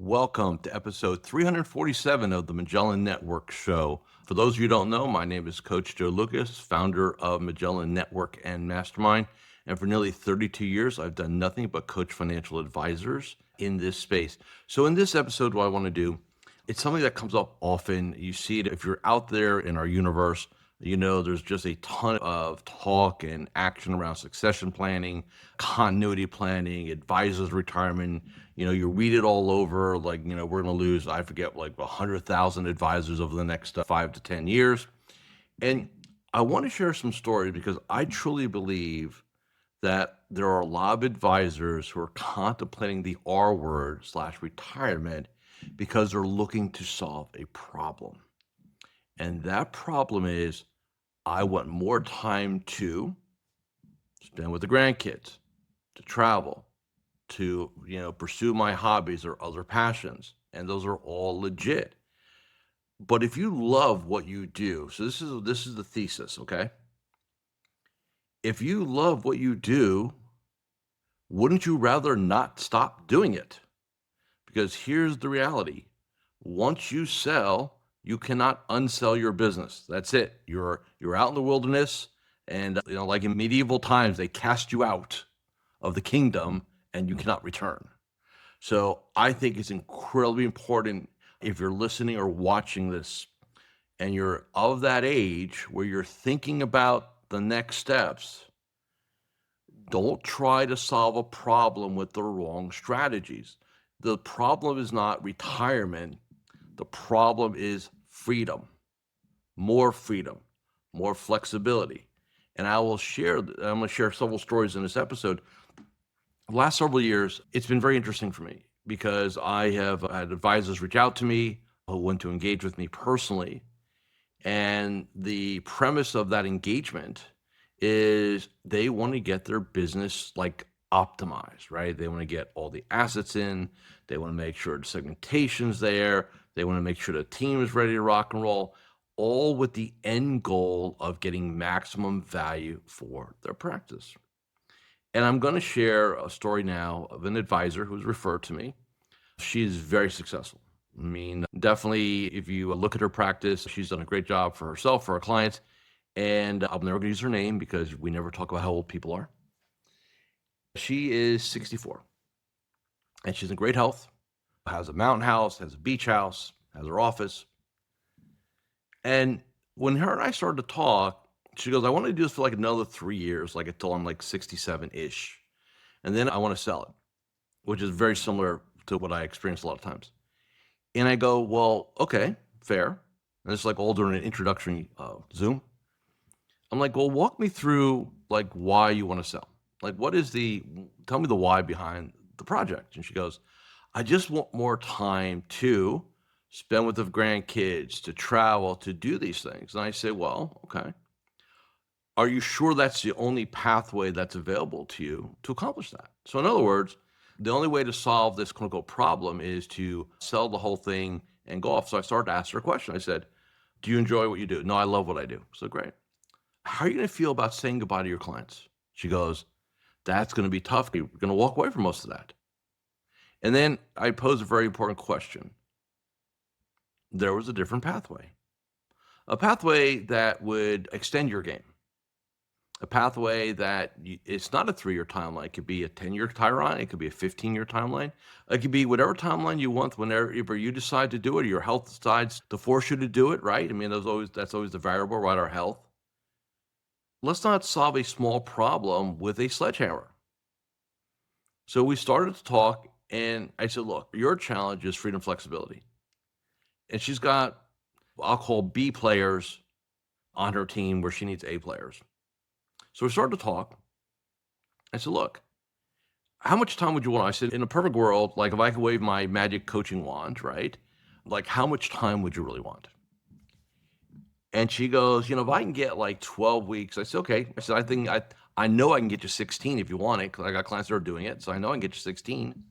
Welcome to episode 347 of the Magellan Network Show. For those of you who don't know, my name is Coach Joe Lukacs, founder of Magellan Network and Mastermind. And for nearly 32 years, I've done nothing but coach financial advisors in this space. So in this episode, what I want to do, it's something that comes up often. You see it if you're out there in our universe. You know, there's just a ton of talk and action around succession planning, continuity planning, advisors retirement. You know, you read it all over, like, we're going to lose, I forget, like 100,000 advisors over the next 5 to 10 years. And I want to share some stories because I truly believe that there are a lot of advisors who are contemplating the R word / retirement because they're looking to solve a problem. And that problem is I want more time to spend with the grandkids, to travel, to, pursue my hobbies or other passions. And those are all legit. But if you love what you do, so this is the thesis, okay? If you love what you do, wouldn't you rather not stop doing it? Because here's the reality. Once you sell, you cannot unsell your business. That's it. You're out in the wilderness, and like in medieval times, they cast you out of the kingdom and you cannot return. So I think it's incredibly important if you're listening or watching this and you're of that age where you're thinking about the next steps, don't try to solve a problem with the wrong strategies. The problem is not retirement. The problem is freedom, more flexibility. And I'm going to share several stories in this episode. The last several years, it's been very interesting for me because I have had advisors reach out to me who want to engage with me personally. And the premise of that engagement is they want to get their business like optimized, right? They want to get all the assets in. They want to make sure the segmentation's there. They want to make sure the team is ready to rock and roll, all with the end goal of getting maximum value for their practice. And I'm going to share a story now of an advisor who's referred to me. She's very successful. I mean, definitely, if you look at her practice, she's done a great job for herself, for her clients. And I'm never going to use her name because we never talk about how old people are. She is 64 and she's in great health, has a mountain house, has a beach house, has her office. And when her and I started to talk, she goes, I want to do this for like another 3 years, like until I'm like 67-ish. And then I want to sell it, which is very similar to what I experienced a lot of times. And I go, well, okay, fair. And it's like all during an introductory Zoom. I'm like, well, walk me through like why you want to sell. Like, tell me the why behind the project. And she goes, I just want more time to spend with the grandkids, to travel, to do these things. And I say, well, okay. Are you sure that's the only pathway that's available to you to accomplish that? So in other words, the only way to solve this quote unquote problem is to sell the whole thing and go off. So I started to ask her a question. I said, do you enjoy what you do? No, I love what I do. So great. How are you going to feel about saying goodbye to your clients? She goes, that's going to be tough. You're going to walk away from most of that. And then I posed a very important question. There was a different pathway, a pathway that would extend your game, a pathway that it's not a 3-year timeline. It could be a 10-year timeline. It could be a 15-year timeline. It could be whatever timeline you want whenever you decide to do it, or your health decides to force you to do it, right? I mean, that's always the variable, right? Our health. Let's not solve a small problem with a sledgehammer. So we started to talk, and I said, look, your challenge is freedom flexibility. And she's got, I'll call B players on her team where she needs A players. So we started to talk. I said, look, how much time would you want? I said, in a perfect world, like if I could wave my magic coaching wand, right? Like how much time would you really want? And she goes, if I can get like 12 weeks, I said, okay. I said, I know I can get you 16 if you want it, because I got clients that are doing it. So I know I can get you 16.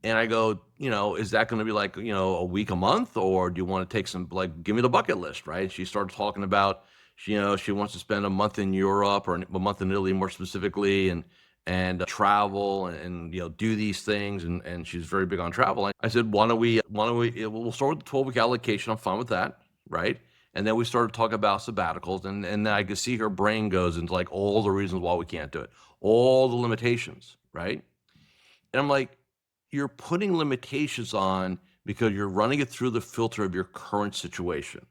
And I go, is that going to be like, a week, a month, or do you want to take some, like, give me the bucket list, right? She started talking about, she wants to spend a month in Europe or a month in Italy more specifically. And and travel and do these things, and she's very big on travel. I said, we'll start with the 12-week allocation. I'm fine with that, right? And then we started talking about sabbaticals, and I could see her brain goes into like all the reasons why we can't do it, all the limitations, right? And I'm like, you're putting limitations on because you're running it through the filter of your current situation.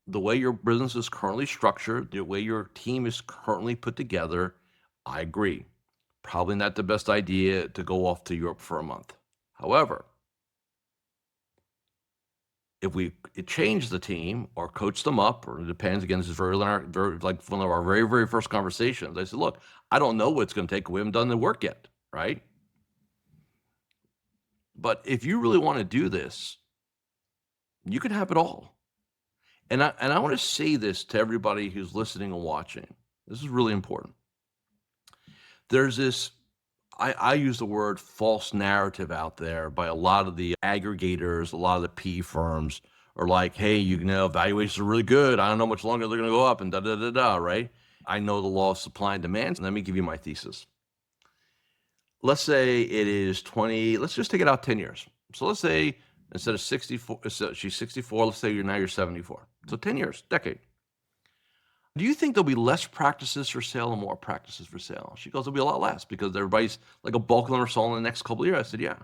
The way your business is currently structured, the way your team is currently put together, I agree. Probably not the best idea to go off to Europe for a month. However, if we change the team or coach them up, or it depends, again, this is very like one of our very, very first conversations. I said, look, I don't know what it's going to take. We haven't done the work yet, right? But if you really want to do this, you can have it all. And I want to say this to everybody who's listening and watching. This is really important. There's this, I use the word false narrative out there by a lot of the aggregators, a lot of the PE firms are like, hey, valuations are really good. I don't know how much longer they're going to go up and da, right? I know the law of supply and demand. Let me give you my thesis. Let's say it is 20, let's just take it out 10 years. So let's say instead of 64, so she's 64, let's say you're 74. So 10 years, decade. Do you think there'll be less practices for sale or more practices for sale? She goes, there'll be a lot less because everybody's like a bulk of them are sold in the next couple of years. I said, yeah.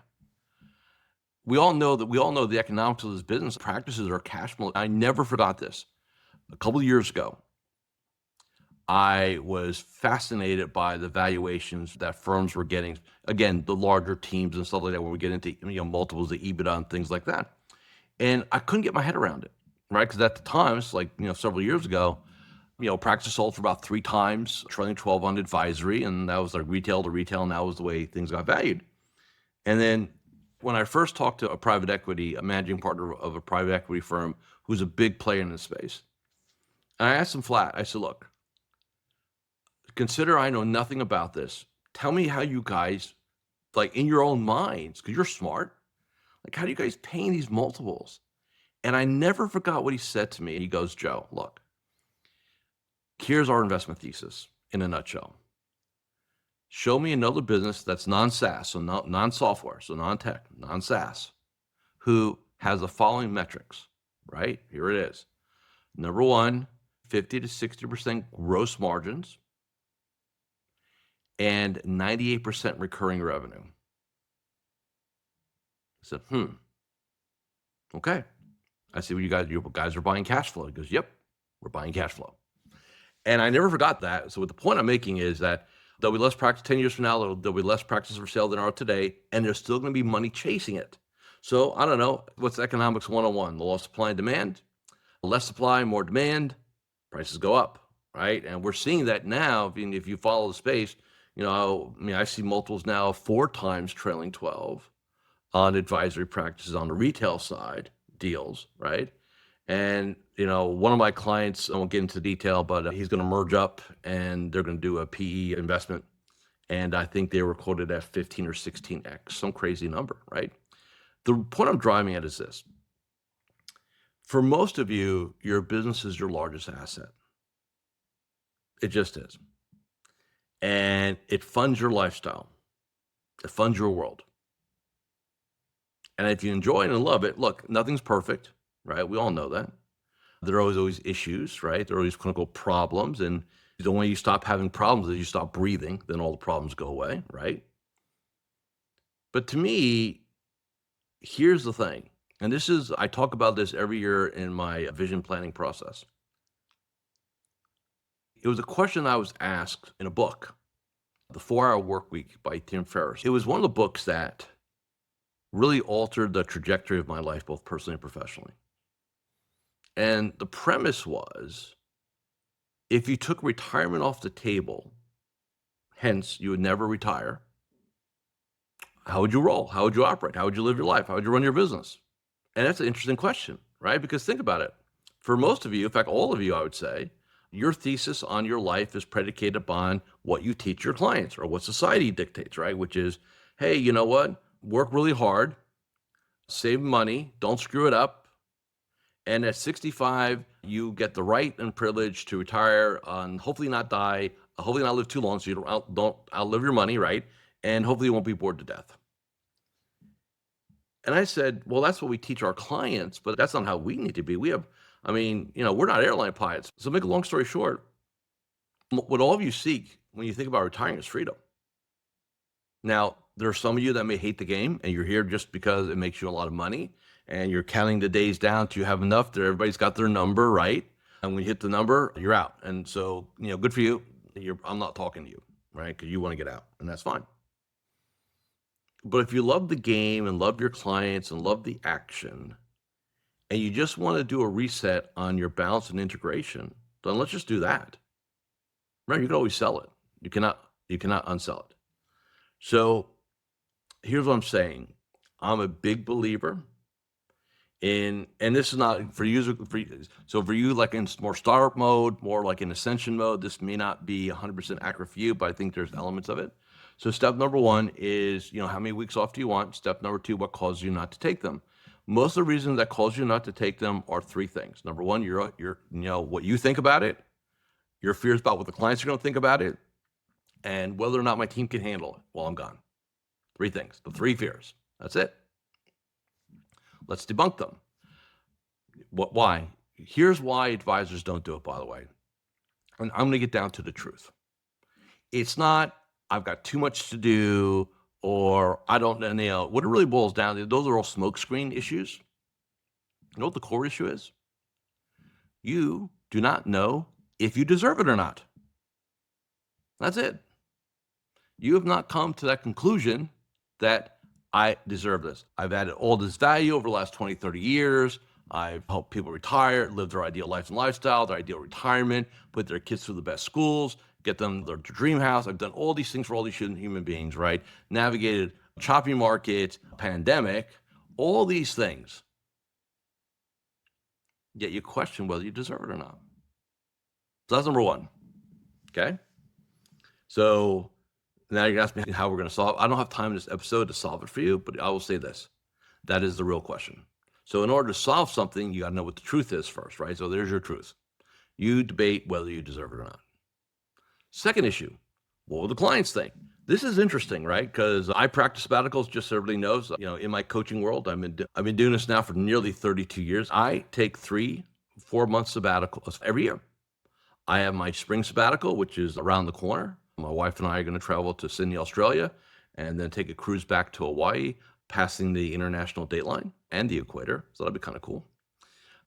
We all know the economics of this business. Practices are cash flow. I never forgot this. A couple of years ago, I was fascinated by the valuations that firms were getting. Again, the larger teams and stuff like that, when we get into multiples of EBITDA and things like that. And I couldn't get my head around it, right? Because at the time, it's like several years ago, practice sold for about 3 times trailing 12 on advisory, and that was like retail to retail, and that was the way things got valued. And then when I first talked to a managing partner of a private equity firm who's a big player in this space, and I asked him flat, I said, look, consider I know nothing about this. Tell me how you guys, like in your own minds, because you're smart, like how do you guys pay these multiples? And I never forgot what he said to me. He goes, Joe, look, here's our investment thesis in a nutshell. Show me another business that's non-SaaS, so non-software, so non-tech, non-SaaS, who has the following metrics, right? Here it is. Number 1, 50 to 60% gross margins and 98% recurring revenue. I said, okay. I said, well, you guys are buying cash flow. He goes, yep, we're buying cash flow. And I never forgot that. So what the point I'm making is that there'll be less practice 10 years from now, there'll be less practice for sale than there are today, and there's still going to be money chasing it. So I don't know, what's economics 101? The law of supply and demand. Less supply, more demand, prices go up, right? And we're seeing that now. If you follow the space, I see multiples now 4 times trailing 12 on advisory practices on the retail side deals, right? And, one of my clients, I won't get into detail, but he's going to merge up and they're going to do a PE investment. And I think they were quoted at 15 or 16x, some crazy number, right? The point I'm driving at is this. For most of you, your business is your largest asset. It just is. And it funds your lifestyle. It funds your world. And if you enjoy it and love it, look, nothing's perfect, right? We all know that. There are always issues, right? There are always clinical problems. And the way you stop having problems is you stop breathing, then all the problems go away, right? But to me, here's the thing. And I talk about this every year in my vision planning process. It was a question I was asked in a book, The 4-Hour Workweek by Tim Ferriss. It was one of the books that really altered the trajectory of my life, both personally and professionally. And the premise was, if you took retirement off the table, hence you would never retire, how would you roll? How would you operate? How would you live your life? How would you run your business? And that's an interesting question, right? Because think about it. For most of you, in fact, all of you, I would say, your thesis on your life is predicated upon what you teach your clients or what society dictates, right? Which is, hey, you know what? Work really hard, save money, don't screw it up. And at 65, you get the right and privilege to retire and hopefully not die hopefully not live too long so you don't outlive your money, right? And hopefully you won't be bored to death. And I said, well, that's what we teach our clients, but that's not how we need to be. We're not airline pilots. So make a long story short, what all of you seek when you think about retiring is freedom. Now, there are some of you that may hate the game and you're here just because it makes you a lot of money and you're counting the days down till you have enough that everybody's got their number, right? And when you hit the number, you're out. And so, good for you. I'm not talking to you, right? Because you want to get out, and that's fine. But if you love the game and love your clients and love the action, and you just want to do a reset on your balance and integration, then let's just do that. Right? You can always sell it. You cannot unsell it. So here's what I'm saying. I'm a big believer in, and this is not for you. So for you, like in more startup mode, more like in ascension mode, this may not be 100% accurate for you, but I think there's elements of it. So step number one is, how many weeks off do you want? Step number two, what causes you not to take them? Most of the reasons that cause you not to take them are three things. Number one, you're what you think about it, your fears about what the clients are going to think about it, and whether or not my team can handle it while I'm gone. Three things, the three fears. That's it. Let's debunk them. Why? Here's why advisors don't do it, by the way. And I'm going to get down to the truth. It's not, I've got too much to do, or I don't know. What it really boils down to, those are all smokescreen issues. You know what the core issue is? You do not know if you deserve it or not. That's it. You have not come to that conclusion that I deserve this. I've added all this value over the last 20, 30 years. I've helped people retire, live their ideal life and lifestyle, their ideal retirement, put their kids through the best schools, get them their dream house. I've done all these things for all these human beings, right? Navigated choppy markets, pandemic, all these things. Yet you question whether you deserve it or not. So that's number one, okay? So now you're asking me how we're going to solve. I don't have time in this episode to solve it for you, but I will say this. That is the real question. So in order to solve something, you got to know what the truth is first, right? So there's your truth. You debate whether you deserve it or not. Second issue, what will the clients think? This is interesting, right? Because I practice sabbaticals, just so everybody knows. In my coaching world, I've been doing this now for nearly 32 years. I take 3-4 month sabbaticals every year. I have my spring sabbatical, which is around the corner. My wife and I are going to travel to Sydney, Australia, and then take a cruise back to Hawaii, passing the international date line and the equator. So that'll be kind of cool.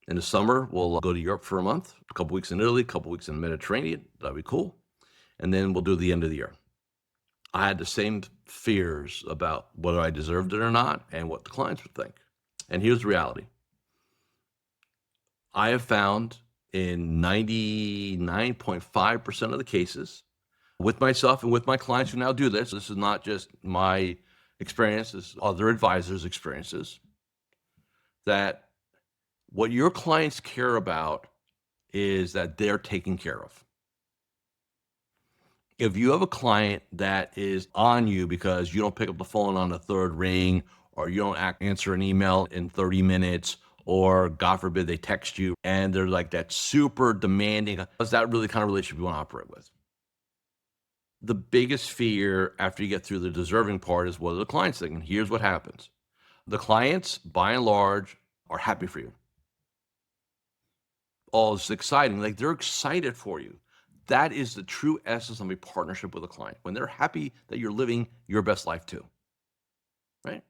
In the summer, we'll go to Europe for a month, a couple weeks in Italy, a couple weeks in the Mediterranean. That'll be cool. And then we'll do the end of the year. I had the same fears about whether I deserved it or not and what the clients would think. And here's the reality. I have found in 99.5% of the cases, with myself and with my clients who now do this is not just my experience, this is other advisors' experiences, that what your clients care about is that they're taken care of. If you have a client that is on you because you don't pick up the phone on the third ring, or you don't answer an email in 30 minutes, or God forbid they text you and they're like that super demanding, is that really the kind of relationship you want to operate with? The biggest fear after you get through the deserving part is what are the clients thinking? Here's what happens. The clients, by and large, are happy for you. Oh, it's exciting. Like they're excited for you. That is the true essence of a partnership with a client, when they're happy that you're living your best life too, right?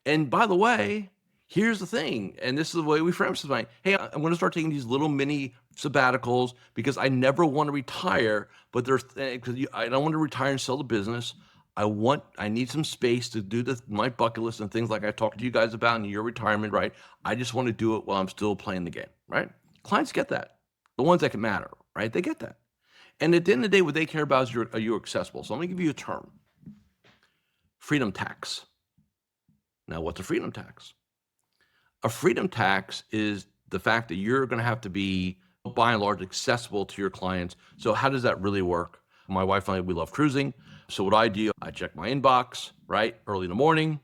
And by the way, here's the thing, and this is the way we frame it. Hey, I'm going to start taking these little mini sabbaticals because I never want to retire, but because I don't want to retire and sell the business. I need some space to do my bucket list and things like I talked to you guys about in your retirement, right? I just want to do it while I'm still playing the game, right? Clients get that. The ones that can matter, right? They get that. And at the end of the day, what they care about is are you accessible? So let me give you a term. Freedom tax. Now, what's a freedom tax? A freedom tax is the fact that you're going to have to be, by and large, accessible to your clients. So how does that really work? My wife and I, we love cruising. So what I do, I check my inbox, right, early in the morning,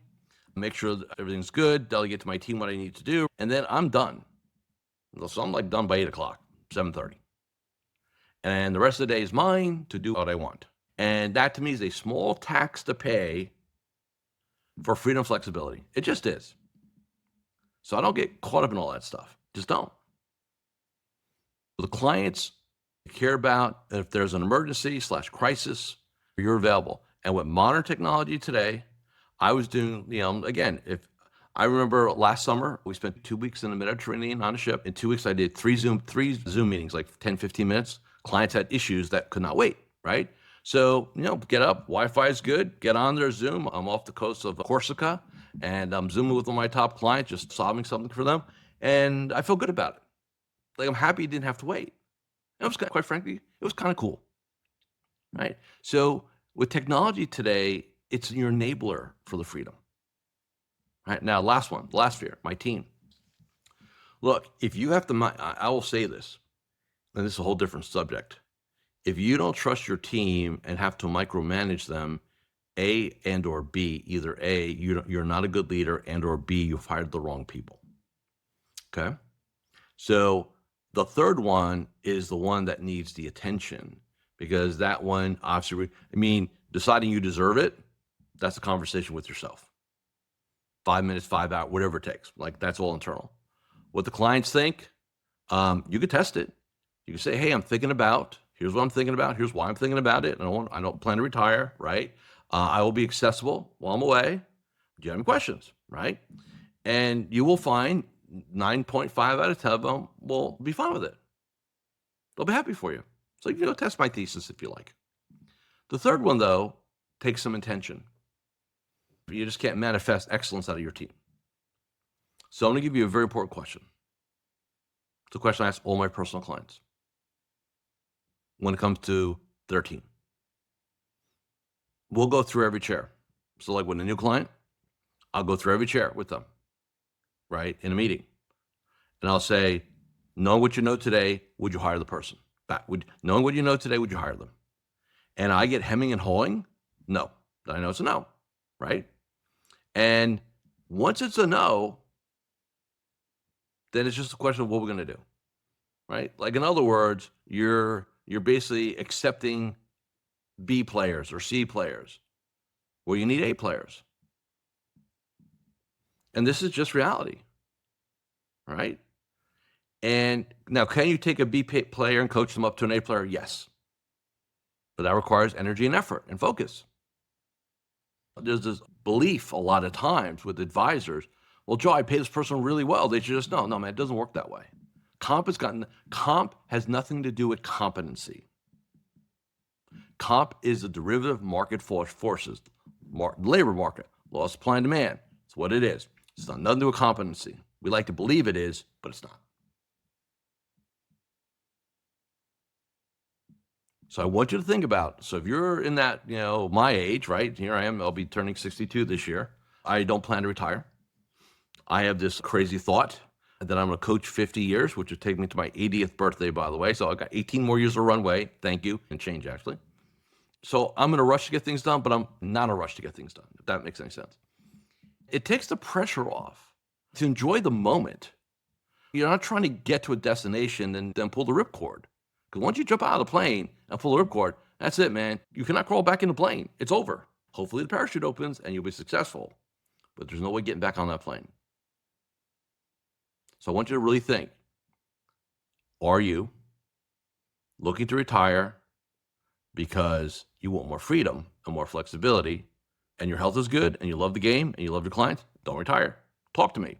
make sure that everything's good, delegate to my team what I need to do, and then I'm done. So I'm like done by 8 o'clock, 7:30. And the rest of the day is mine to do what I want. And that to me is a small tax to pay for freedom and flexibility. It just is. So I don't get caught up in all that stuff. Just don't. The clients care about if there's an emergency / crisis, you're available. And with modern technology today, I was doing, again, if I remember last summer, we spent 2 weeks in the Mediterranean on a ship. In 2 weeks, I did three Zoom meetings, like 10, 15 minutes. Clients had issues that could not wait, right? So, get up, Wi-Fi is good, get on their Zoom. I'm off the coast of Corsica, and I'm Zooming with one of my top clients, just solving something for them. And I feel good about it. Like, I'm happy you didn't have to wait. It was, quite frankly, it was kind of cool, right? So with technology today, it's your enabler for the freedom. Right now, last fear, my team. Look, if you have to, I will say this, and this is a whole different subject. If you don't trust your team and have to micromanage them, A and or B, either A, you're not a good leader, and or B, you've hired the wrong people. Okay? So the third one is the one that needs the attention, because that one, obviously, deciding you deserve it, that's a conversation with yourself. 5 minutes, 5 hours, whatever it takes. Like, that's all internal. What the clients think, you could test it. You can say, hey, here's what I'm thinking about. Here's why I'm thinking about it. I don't plan to retire, right? I will be accessible while I'm away. Do you have any questions, right? And you will find 9.5 out of 10 of them will be fine with it. They'll be happy for you. So you can go test my thesis if you like. The third one, though, takes some intention. You just can't manifest excellence out of your team. So I'm going to give you a very important question. It's a question I ask all my personal clients when it comes to their team. We'll go through every chair. So like with a new client, I'll go through every chair with them, right, in a meeting. And I'll say, knowing what you know today, would you hire the person? Knowing what you know today, would you hire them? And I get hemming and hawing? No. I know it's a no, right? And once it's a no, then it's just a question of what we're going to do, right? Like, in other words, you're basically accepting B players or C players where you need A players. And this is just reality, right? And now, can you take a B player and coach them up to an A player? Yes. But that requires energy and effort and focus. There's this belief a lot of times with advisors, well, Joe, I pay this person really well. They should just know. No, man, it doesn't work that way. Comp has nothing to do with competency. Comp is a derivative market forces, labor market, law of supply and demand. It's what it is. It's not nothing to do with competency. We like to believe it is, but it's not. So I want you to think about, so if you're in that, my age, right? Here I am, I'll be turning 62 this year. I don't plan to retire. I have this crazy thought that I'm going to coach 50 years, which would take me to my 80th birthday, by the way. So I've got 18 more years of runway. Thank you. And change, actually. So I'm in a rush to get things done, but I'm not in a rush to get things done, if that makes any sense. It takes the pressure off to enjoy the moment. You're not trying to get to a destination and then pull the ripcord. Because once you jump out of the plane and pull the ripcord, that's it, man. You cannot crawl back in the plane. It's over. Hopefully the parachute opens and you'll be successful. But there's no way getting back on that plane. So I want you to really think, are you looking to retire because you want more freedom and more flexibility and your health is good and you love the game and you love your clients? Don't retire. Talk to me.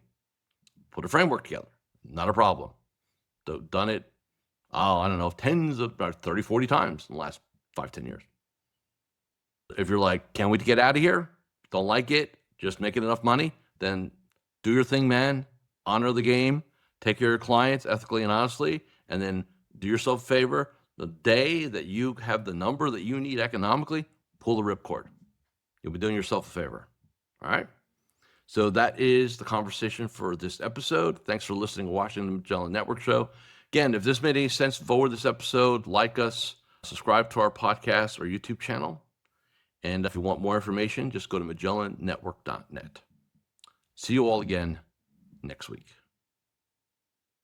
Put a framework together. Not a problem. Done it, I don't know, tens of 30, 40 times in the last 5, 10 years. If you're like, can't wait to get out of here, don't like it, just making enough money, then do your thing, man. Honor the game, take care of your clients ethically and honestly, and then do yourself a favor. The day that you have the number that you need economically, pull the ripcord. You'll be doing yourself a favor. All right? So that is the conversation for this episode. Thanks for listening and watching the Magellan Network Show. Again, if this made any sense, forward this episode, like us, subscribe to our podcast or YouTube channel. And if you want more information, just go to MagellanNetwork.net. See you all again next week.